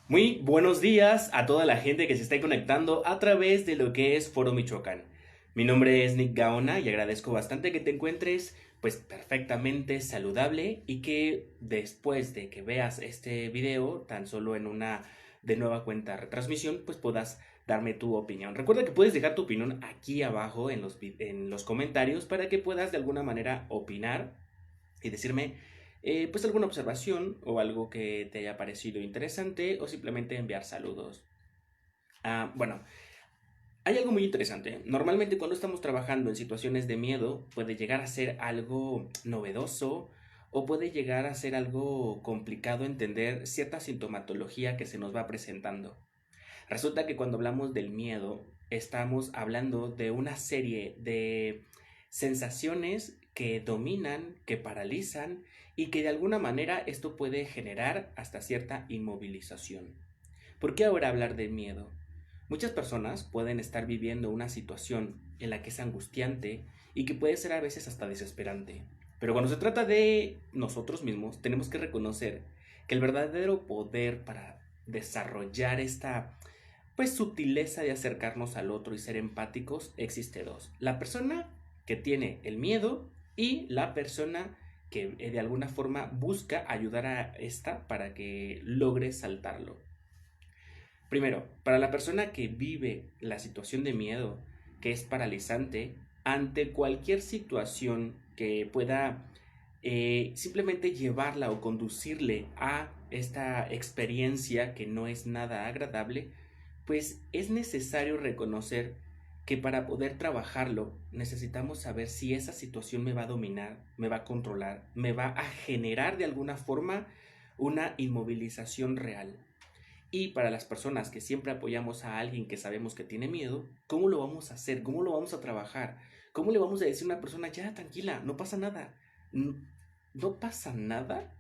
Muy buenos días a toda la gente que se está conectando a través de lo que es Foro Michoacán. Mi nombre es Nick Gaona y agradezco bastante que te encuentres pues perfectamente saludable y que después de que veas este video tan solo en una de nueva cuenta retransmisión pues puedas darme tu opinión. Recuerda que puedes dejar tu opinión aquí abajo en los comentarios para que puedas de alguna manera opinar y decirme pues alguna observación o algo que te haya parecido interesante o simplemente enviar saludos. Bueno, hay algo muy interesante. Normalmente cuando estamos trabajando en situaciones de miedo puede llegar a ser algo novedoso o puede llegar a ser algo complicado entender cierta sintomatología que se nos va presentando. Resulta que cuando hablamos del miedo, estamos hablando de una serie de sensaciones que dominan, que paralizan y que de alguna manera esto puede generar hasta cierta inmovilización. ¿Por qué ahora hablar de miedo? Muchas personas pueden estar viviendo una situación en la que es angustiante y que puede ser a veces hasta desesperante. Pero cuando se trata de nosotros mismos, tenemos que reconocer que el verdadero poder para desarrollar esta pues sutileza de acercarnos al otro y ser empáticos existe dos. La persona que tiene el miedo y la persona que de alguna forma busca ayudar a esta para que logre saltarlo. Primero, para la persona que vive la situación de miedo, que es paralizante, ante cualquier situación que pueda simplemente llevarla o conducirle a esta experiencia que no es nada agradable, pues es necesario reconocer que para poder trabajarlo necesitamos saber si esa situación me va a dominar, me va a controlar, me va a generar de alguna forma una inmovilización real. Y para las personas que siempre apoyamos a alguien que sabemos que tiene miedo, ¿cómo lo vamos a hacer? ¿Cómo lo vamos a trabajar? ¿Cómo le vamos a decir a una persona, ya, tranquila, no pasa nada? ¿No pasa nada?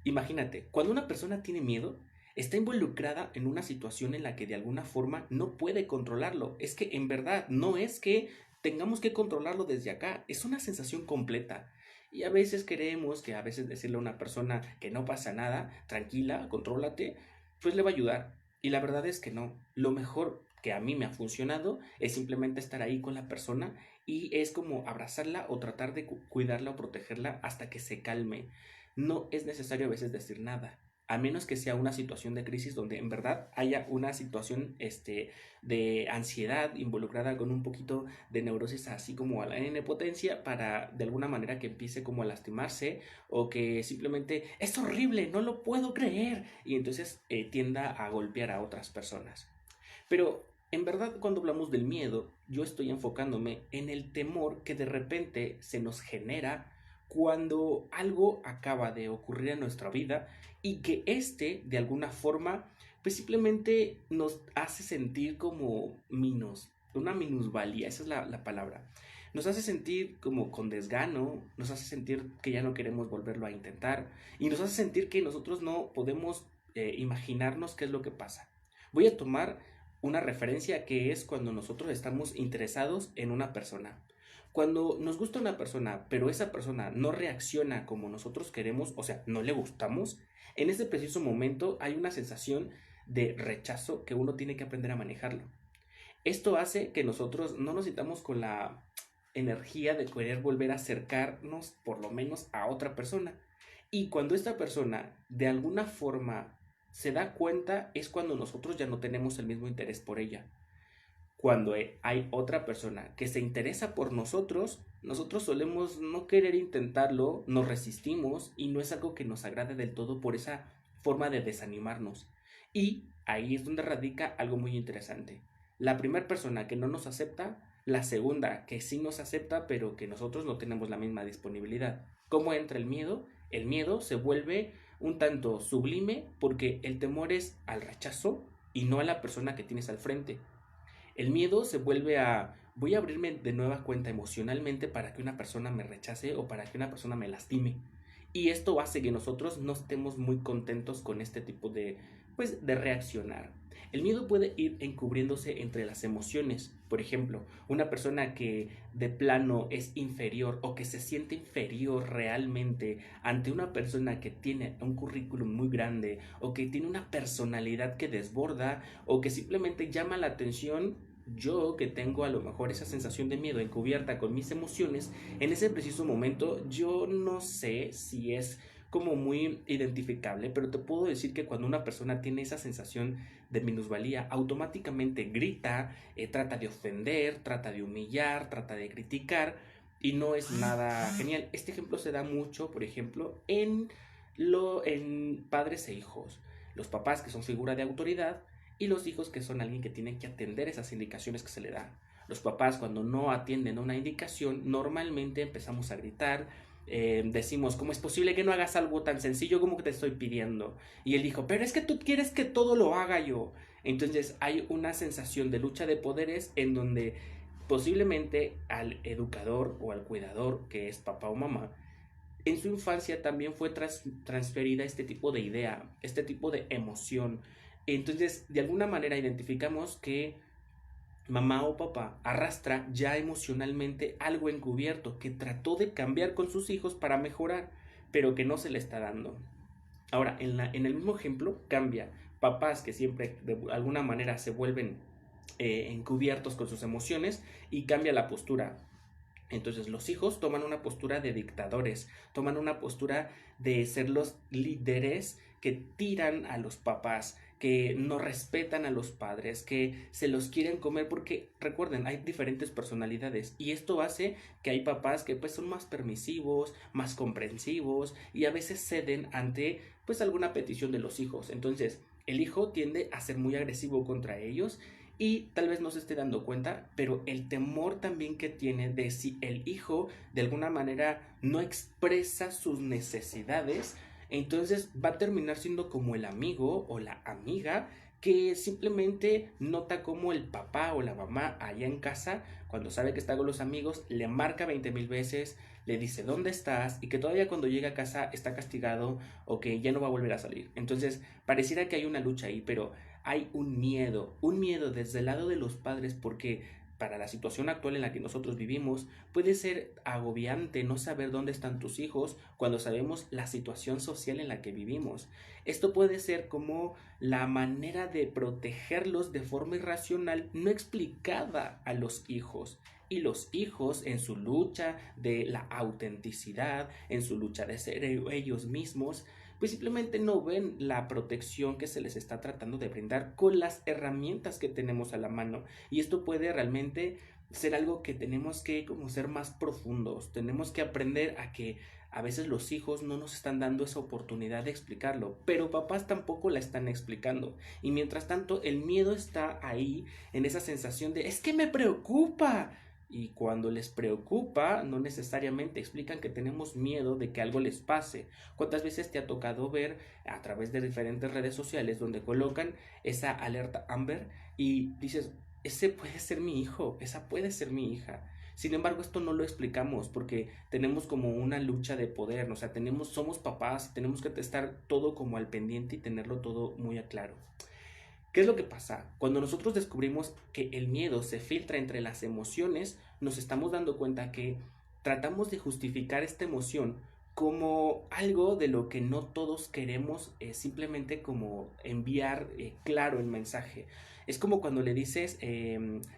Imagínate, cuando una persona tiene miedo, está involucrada en una situación en la que de alguna forma no puede controlarlo. Es que en verdad no es que tengamos que controlarlo desde acá, es una sensación completa. Y a veces queremos que a veces decirle a una persona que no pasa nada, tranquila, contrólate, pues le va a ayudar. Y la verdad es que no. Lo mejor que a mí me ha funcionado es simplemente estar ahí con la persona y es como abrazarla o tratar de cuidarla o protegerla hasta que se calme. No es necesario a veces decir nada, a menos que sea una situación de crisis donde en verdad haya una situación de ansiedad involucrada con un poquito de neurosis así como a la N potencia para de alguna manera que empiece como a lastimarse o que simplemente es horrible, no lo puedo creer y entonces tienda a golpear a otras personas. Pero en verdad cuando hablamos del miedo, yo estoy enfocándome en el temor que de repente se nos genera cuando algo acaba de ocurrir en nuestra vida y que de alguna forma pues simplemente nos hace sentir como una minusvalía, esa es la palabra. Nos hace sentir como con desgano, nos hace sentir que ya no queremos volverlo a intentar y nos hace sentir que nosotros no podemos imaginarnos qué es lo que pasa. Voy a tomar una referencia que es cuando nosotros estamos interesados en una persona. Cuando nos gusta una persona, pero esa persona no reacciona como nosotros queremos, o sea, no le gustamos, en ese preciso momento hay una sensación de rechazo que uno tiene que aprender a manejarlo. Esto hace que nosotros no nos sintamos con la energía de querer volver a acercarnos por lo menos a otra persona. Y cuando esta persona de alguna forma se da cuenta es cuando nosotros ya no tenemos el mismo interés por ella. Cuando hay otra persona que se interesa por nosotros, nosotros solemos no querer intentarlo, nos resistimos y no es algo que nos agrade del todo por esa forma de desanimarnos. Y ahí es donde radica algo muy interesante. La primera persona que no nos acepta, la segunda que sí nos acepta, pero que nosotros no tenemos la misma disponibilidad. ¿Cómo entra el miedo? El miedo se vuelve un tanto sublime porque el temor es al rechazo y no a la persona que tienes al frente. El miedo se vuelve a voy a abrirme de nueva cuenta emocionalmente para que una persona me rechace o para que una persona me lastime. y esto hace que nosotros no estemos muy contentos con este tipo de reaccionar. El miedo puede ir encubriéndose entre las emociones. Por ejemplo, una persona que de plano es inferior o que se siente inferior realmente ante una persona que tiene un currículum muy grande o que tiene una personalidad que desborda o que simplemente llama la atención. Yo que tengo a lo mejor esa sensación de miedo encubierta con mis emociones, en ese preciso momento yo no sé si es como muy identificable, pero te puedo decir que cuando una persona tiene esa sensación de minusvalía, automáticamente grita, trata de ofender, trata de humillar, trata de criticar y no es nada genial. Este ejemplo se da mucho, por ejemplo, en padres e hijos. Los papás que son figura de autoridad y los hijos que son alguien que tiene que atender esas indicaciones que se le dan. Los papás cuando no atienden una indicación normalmente empezamos a gritar, decimos, ¿cómo es posible que no hagas algo tan sencillo como que te estoy pidiendo? Y él dijo, pero es que tú quieres que todo lo haga yo. Entonces hay una sensación de lucha de poderes en donde posiblemente al educador o al cuidador, que es papá o mamá, en su infancia también fue transferida este tipo de idea, este tipo de emoción. Entonces, de alguna manera identificamos que mamá o papá arrastra ya emocionalmente algo encubierto que trató de cambiar con sus hijos para mejorar, pero que no se le está dando. Ahora, en el mismo ejemplo, cambia. Papás que siempre de alguna manera se vuelven encubiertos con sus emociones y cambia la postura. Entonces los hijos toman una postura de dictadores, toman una postura de ser los líderes que tiran a los papás, que no respetan a los padres, que se los quieren comer porque recuerden, hay diferentes personalidades y esto hace que hay papás que pues son más permisivos, más comprensivos y a veces ceden ante pues alguna petición de los hijos. Entonces el hijo tiende a ser muy agresivo contra ellos y tal vez no se esté dando cuenta, pero el temor también que tiene de si el hijo de alguna manera no expresa sus necesidades, entonces va a terminar siendo como el amigo o la amiga que simplemente nota como el papá o la mamá allá en casa, cuando sabe que está con los amigos, le marca 20,000 veces, le dice dónde estás y que todavía cuando llega a casa está castigado o que ya no va a volver a salir. Entonces pareciera que hay una lucha ahí, pero hay un miedo desde el lado de los padres porque para la situación actual en la que nosotros vivimos puede ser agobiante no saber dónde están tus hijos cuando sabemos la situación social en la que vivimos. Esto puede ser como la manera de protegerlos de forma irracional no explicada a los hijos. Y los hijos en su lucha de la autenticidad, en su lucha de ser ellos mismos, pues simplemente no ven la protección que se les está tratando de brindar con las herramientas que tenemos a la mano. Y esto puede realmente ser algo que tenemos que como ser más profundos. Tenemos que aprender a que a veces los hijos no nos están dando esa oportunidad de explicarlo, pero papás tampoco la están explicando. Y mientras tanto, el miedo está ahí en esa sensación de es que me preocupa. Y cuando les preocupa, no necesariamente explican que tenemos miedo de que algo les pase. ¿Cuántas veces te ha tocado ver a través de diferentes redes sociales donde colocan esa alerta Amber y dices, ese puede ser mi hijo, esa puede ser mi hija? Sin embargo, esto no lo explicamos porque tenemos como una lucha de poder, o sea, somos papás y tenemos que estar todo como al pendiente y tenerlo todo muy a claro. ¿Qué es lo que pasa? Cuando nosotros descubrimos que el miedo se filtra entre las emociones, nos estamos dando cuenta que tratamos de justificar esta emoción como algo de lo que no todos queremos, simplemente como enviar claro el mensaje. Es como cuando le dices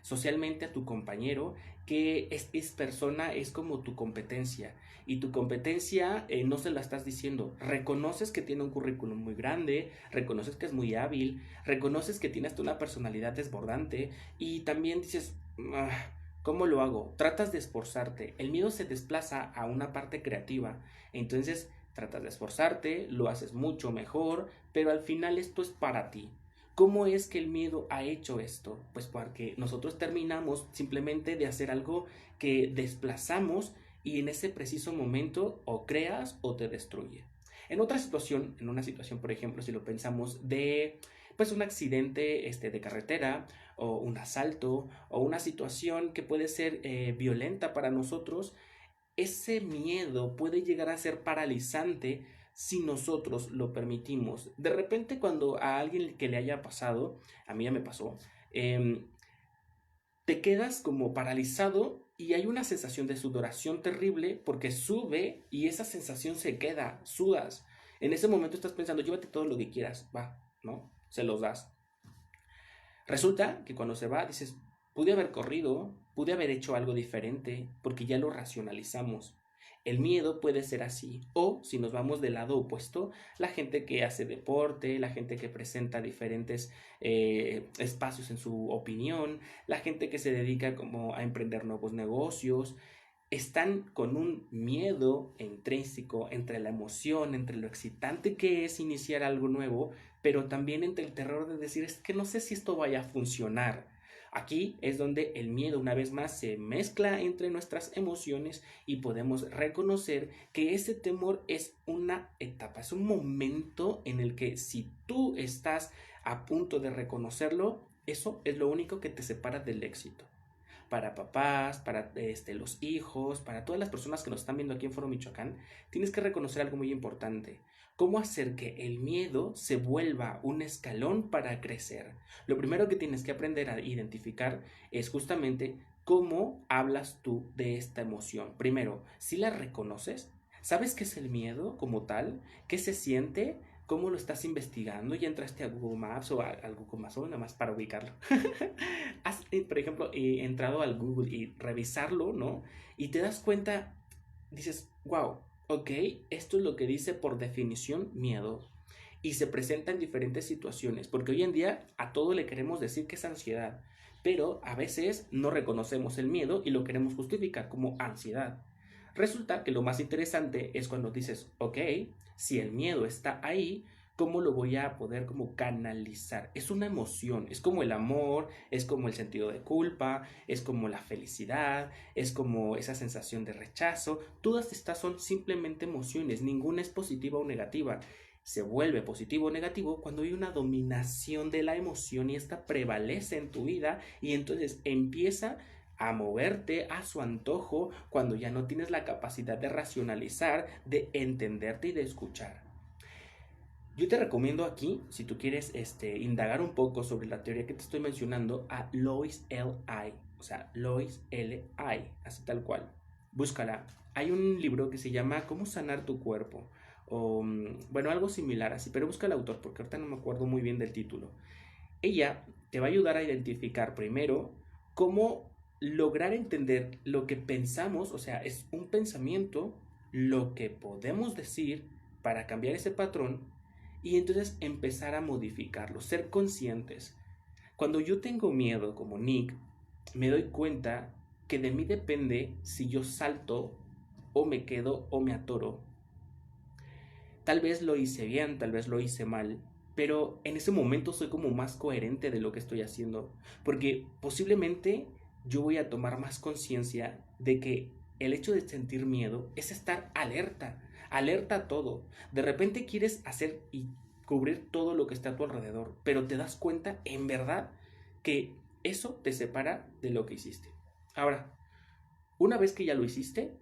socialmente a tu compañero que es persona, es como tu competencia y tu competencia no se la estás diciendo. Reconoces que tiene un currículum muy grande, reconoces que es muy hábil, reconoces que tiene hasta una personalidad desbordante y también dices, "Ah, ¿cómo lo hago?". Tratas de esforzarte. El miedo se desplaza a una parte creativa. Entonces tratas de esforzarte, lo haces mucho mejor, pero al final esto es para ti. ¿Cómo es que el miedo ha hecho esto? Pues porque nosotros terminamos simplemente de hacer algo que desplazamos y en ese preciso momento o creas o te destruye. En otra situación, en una situación, por ejemplo, si lo pensamos de pues un accidente de carretera o un asalto o una situación que puede ser violenta para nosotros, ese miedo puede llegar a ser paralizante si nosotros lo permitimos. De repente cuando a alguien que le haya pasado, a mí ya me pasó, em, te quedas como paralizado y hay una sensación de sudoración terrible porque sube y esa sensación se queda, sudas. En ese momento estás pensando, llévate todo lo que quieras, va, ¿no? Se los das. Resulta que cuando se va dices, pude haber corrido, pude haber hecho algo diferente, porque ya lo racionalizamos. El miedo puede ser así. O si nos vamos del lado opuesto, la gente que hace deporte, la gente que presenta diferentes espacios en su opinión, la gente que se dedica como a emprender nuevos negocios, están con un miedo intrínseco entre la emoción, entre lo excitante que es iniciar algo nuevo, pero también entre el terror de decir, es que no sé si esto vaya a funcionar. Aquí es donde el miedo una vez más se mezcla entre nuestras emociones y podemos reconocer que ese temor es una etapa, es un momento en el que si tú estás a punto de reconocerlo, eso es lo único que te separa del éxito. Para papás, para los hijos, para todas las personas que nos están viendo aquí en Foro Michoacán, tienes que reconocer algo muy importante. ¿Cómo hacer que el miedo se vuelva un escalón para crecer? Lo primero que tienes que aprender a identificar es justamente cómo hablas tú de esta emoción. Primero, si la reconoces, ¿sabes qué es el miedo como tal? ¿Qué se siente? ¿Cómo lo estás investigando? ¿Ya entraste a Google Maps o al Google Maps o nada más para ubicarlo? Has, por ejemplo, entrado al Google y revisarlo, ¿no? Y te das cuenta, dices, wow, ok, esto es lo que dice por definición miedo. Y se presenta en diferentes situaciones, porque hoy en día a todo le queremos decir que es ansiedad, pero a veces no reconocemos el miedo y lo queremos justificar como ansiedad. Resulta que lo más interesante es cuando dices, ok, si el miedo está ahí, ¿cómo lo voy a poder como canalizar? Es una emoción, es como el amor, es como el sentido de culpa, es como la felicidad, es como esa sensación de rechazo. Todas estas son simplemente emociones, ninguna es positiva o negativa. Se vuelve positivo o negativo cuando hay una dominación de la emoción y esta prevalece en tu vida y entonces empieza a moverte a su antojo cuando ya no tienes la capacidad de racionalizar, de entenderte y de escuchar. Yo te recomiendo aquí, si tú quieres indagar un poco sobre la teoría que te estoy mencionando, a Lois L.I., o sea, Lois L.I., así tal cual. Búscala. Hay un libro que se llama ¿Cómo sanar tu cuerpo? O, bueno, algo similar así, pero busca el autor porque ahorita no me acuerdo muy bien del título. Ella te va a ayudar a identificar primero cómo lograr entender lo que pensamos, o sea, es un pensamiento, lo que podemos decir para cambiar ese patrón y entonces empezar a modificarlo, ser conscientes. Cuando yo tengo miedo, como Nick, me doy cuenta que de mí depende si yo salto o me quedo o me atoro. Tal vez lo hice bien, tal vez lo hice mal, pero en ese momento soy como más coherente de lo que estoy haciendo, porque posiblemente yo voy a tomar más conciencia de que el hecho de sentir miedo es estar alerta, alerta a todo. De repente quieres hacer y cubrir todo lo que está a tu alrededor, pero te das cuenta en verdad que eso te separa de lo que hiciste. Ahora, una vez que ya lo hiciste,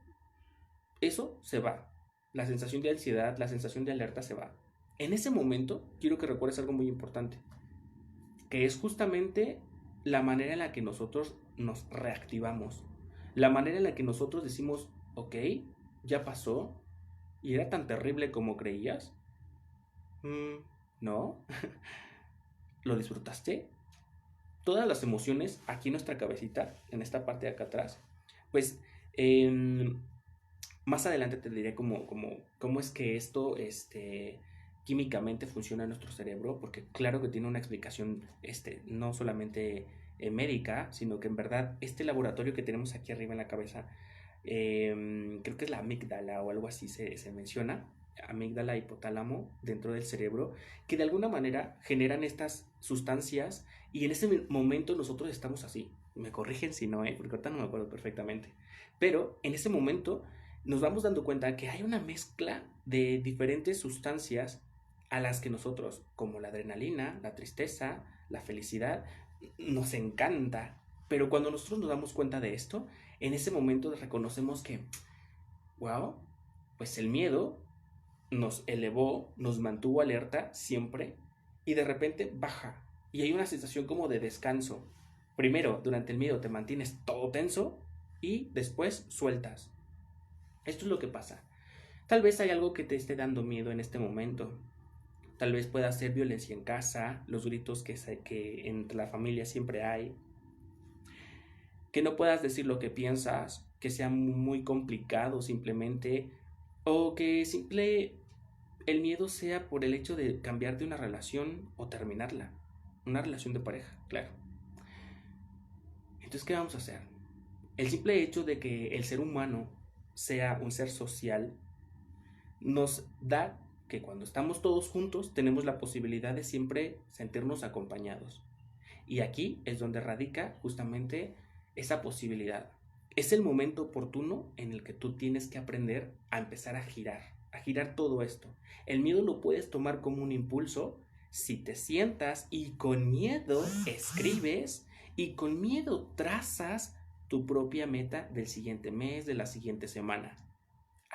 eso se va. La sensación de ansiedad, la sensación de alerta se va. En ese momento, quiero que recuerdes algo muy importante, que es justamente la manera en la que nosotros nos reactivamos. La manera en la que nosotros decimos, ok, ya pasó, y era tan terrible como creías. No. ¿Lo disfrutaste? Todas las emociones aquí en nuestra cabecita, en esta parte de acá atrás, pues más adelante te diré cómo es que esto químicamente funciona en nuestro cerebro, porque claro que tiene una explicación no solamente médica, sino que en verdad este laboratorio que tenemos aquí arriba en la cabeza, creo que es la amígdala o algo así se menciona, amígdala, hipotálamo dentro del cerebro, que de alguna manera generan estas sustancias y en ese momento nosotros estamos así. Me corrigen si no, porque ahorita no me acuerdo perfectamente. Pero en ese momento nos vamos dando cuenta que hay una mezcla de diferentes sustancias a las que nosotros, como la adrenalina, la tristeza, la felicidad, nos encanta. Pero cuando nosotros nos damos cuenta de esto, en ese momento reconocemos que Wow, pues el miedo nos elevó, nos mantuvo alerta siempre y de repente baja y hay una sensación como de descanso. Primero, durante el miedo te mantienes todo tenso y después sueltas. Esto es lo que pasa. Tal vez hay algo que te esté dando miedo en este momento. Tal vez pueda ser violencia en casa, los gritos que entre la familia siempre hay, que no puedas decir lo que piensas, que sea muy complicado simplemente, o que el miedo sea por el hecho de cambiar de una relación o terminarla. Una relación de pareja, claro. Entonces, ¿qué vamos a hacer? El simple hecho de que el ser humano sea un ser social nos da que cuando estamos todos juntos tenemos la posibilidad de siempre sentirnos acompañados. Y aquí es donde radica justamente esa posibilidad. Es el momento oportuno en el que tú tienes que aprender a empezar a girar todo esto. El miedo lo puedes tomar como un impulso si te sientas y con miedo escribes y con miedo trazas tu propia meta del siguiente mes, de la siguiente semana.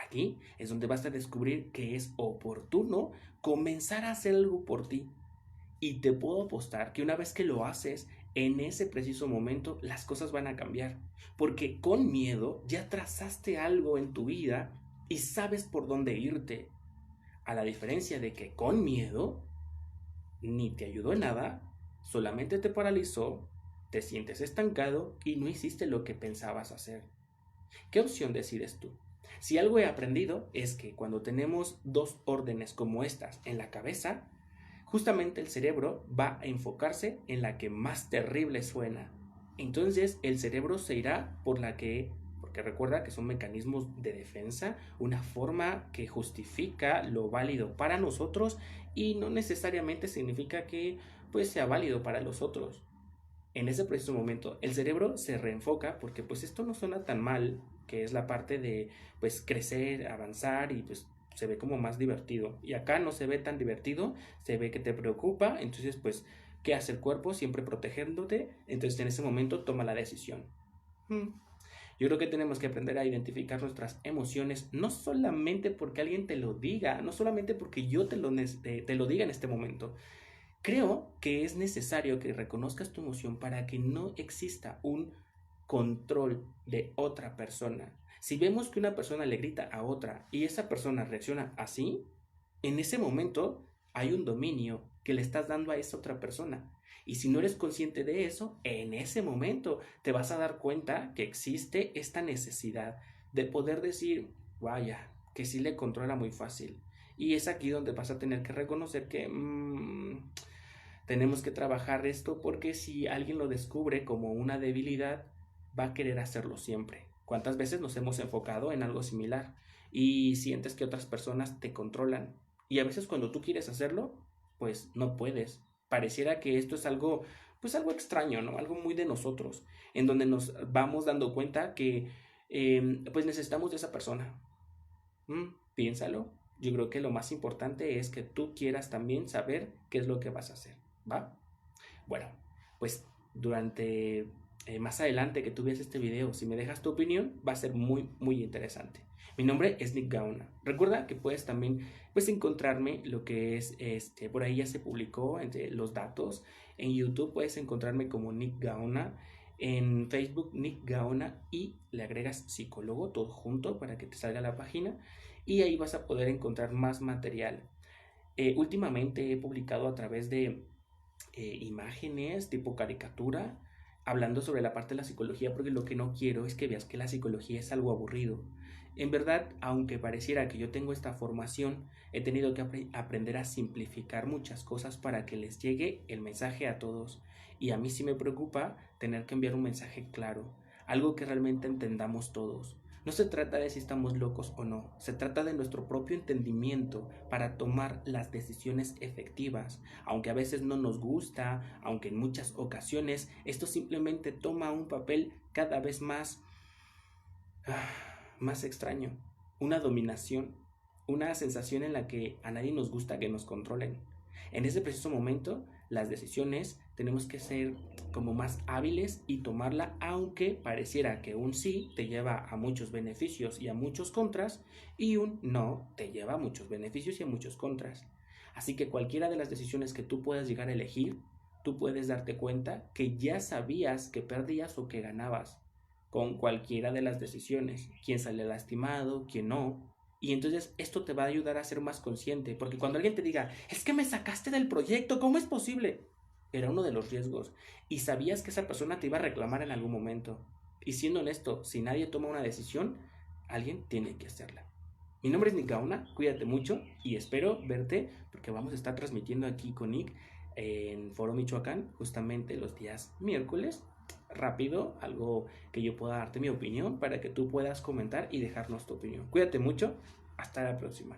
Aquí es donde vas a descubrir que es oportuno comenzar a hacer algo por ti. Y te puedo apostar que una vez que lo haces, en ese preciso momento las cosas van a cambiar. Porque con miedo ya trazaste algo en tu vida y sabes por dónde irte. A la diferencia de que con miedo ni te ayudó en nada, solamente te paralizó, te sientes estancado y no hiciste lo que pensabas hacer. ¿Qué opción decides tú? Si algo he aprendido es que cuando tenemos dos órdenes como estas en la cabeza, justamente el cerebro va a enfocarse en la que más terrible suena. Entonces el cerebro se irá por la que, porque recuerda que son mecanismos de defensa, una forma que justifica lo válido para nosotros y no necesariamente significa que pues sea válido para los otros. En ese preciso momento el cerebro se reenfoca porque pues esto no suena tan mal, que es la parte de pues crecer, avanzar y pues se ve como más divertido. Y acá no se ve tan divertido, se ve que te preocupa, entonces pues ¿qué hace el cuerpo? Siempre protegiéndote, entonces en ese momento toma la decisión. Yo creo que tenemos que aprender a identificar nuestras emociones, no solamente porque alguien te lo diga, no solamente porque yo te lo diga en este momento. Creo que es necesario que reconozcas tu emoción para que no exista un control de otra persona. Si vemos que una persona le grita a otra y esa persona reacciona así, en ese momento hay un dominio que le estás dando a esa otra persona. Y si no eres consciente de eso, en ese momento te vas a dar cuenta que existe esta necesidad de poder decir, vaya, que sí le controla muy fácil. Y es aquí donde vas a tener que reconocer que tenemos que trabajar esto porque si alguien lo descubre como una debilidad, va a querer hacerlo siempre. ¿Cuántas veces nos hemos enfocado en algo similar y sientes que otras personas te controlan? Y a veces cuando tú quieres hacerlo, pues no puedes. Pareciera que esto es algo, pues algo extraño, ¿no? Algo muy de nosotros, en donde nos vamos dando cuenta que pues necesitamos de esa persona. Piénsalo. Yo creo que lo más importante es que tú quieras también saber qué es lo que vas a hacer, ¿va? Bueno, pues durante más adelante que tú veas este video, si me dejas tu opinión, va a ser muy, muy interesante. Mi nombre es Nick Gaona. Recuerda que puedes también pues, encontrarme lo que es, por ahí ya se publicó entre los datos. En YouTube puedes encontrarme como Nick Gaona. En Facebook, Nick Gaona, y le agregas psicólogo todo junto para que te salga la página. Y ahí vas a poder encontrar más material. Últimamente he publicado a través de imágenes tipo caricatura, hablando sobre la parte de la psicología, porque lo que no quiero es que veas que la psicología es algo aburrido. En verdad, aunque pareciera que yo tengo esta formación, he tenido que aprender a simplificar muchas cosas para que les llegue el mensaje a todos. Y a mí sí me preocupa tener que enviar un mensaje claro, algo que realmente entendamos todos. No se trata de si estamos locos o no, se trata de nuestro propio entendimiento para tomar las decisiones efectivas. Aunque a veces no nos gusta, aunque en muchas ocasiones esto simplemente toma un papel cada vez más extraño, una dominación, una sensación en la que a nadie nos gusta que nos controlen. En ese preciso momento, las decisiones tenemos que ser como más hábiles y tomarla, aunque pareciera que un sí te lleva a muchos beneficios y a muchos contras, y un no te lleva a muchos beneficios y a muchos contras. Así que cualquiera de las decisiones que tú puedas llegar a elegir, tú puedes darte cuenta que ya sabías que perdías o que ganabas con cualquiera de las decisiones, quién sale lastimado, quién no. Y entonces esto te va a ayudar a ser más consciente, porque cuando alguien te diga, es que me sacaste del proyecto, ¿cómo es posible? Era uno de los riesgos y sabías que esa persona te iba a reclamar en algún momento. Y siendo honesto, si nadie toma una decisión, alguien tiene que hacerla. Mi nombre es Nick Gauna, cuídate mucho y espero verte porque vamos a estar transmitiendo aquí con Nick en Foro Michoacán justamente los días miércoles. Rápido, algo que yo pueda darte mi opinión para que tú puedas comentar y dejarnos tu opinión. Cuídate mucho, hasta la próxima.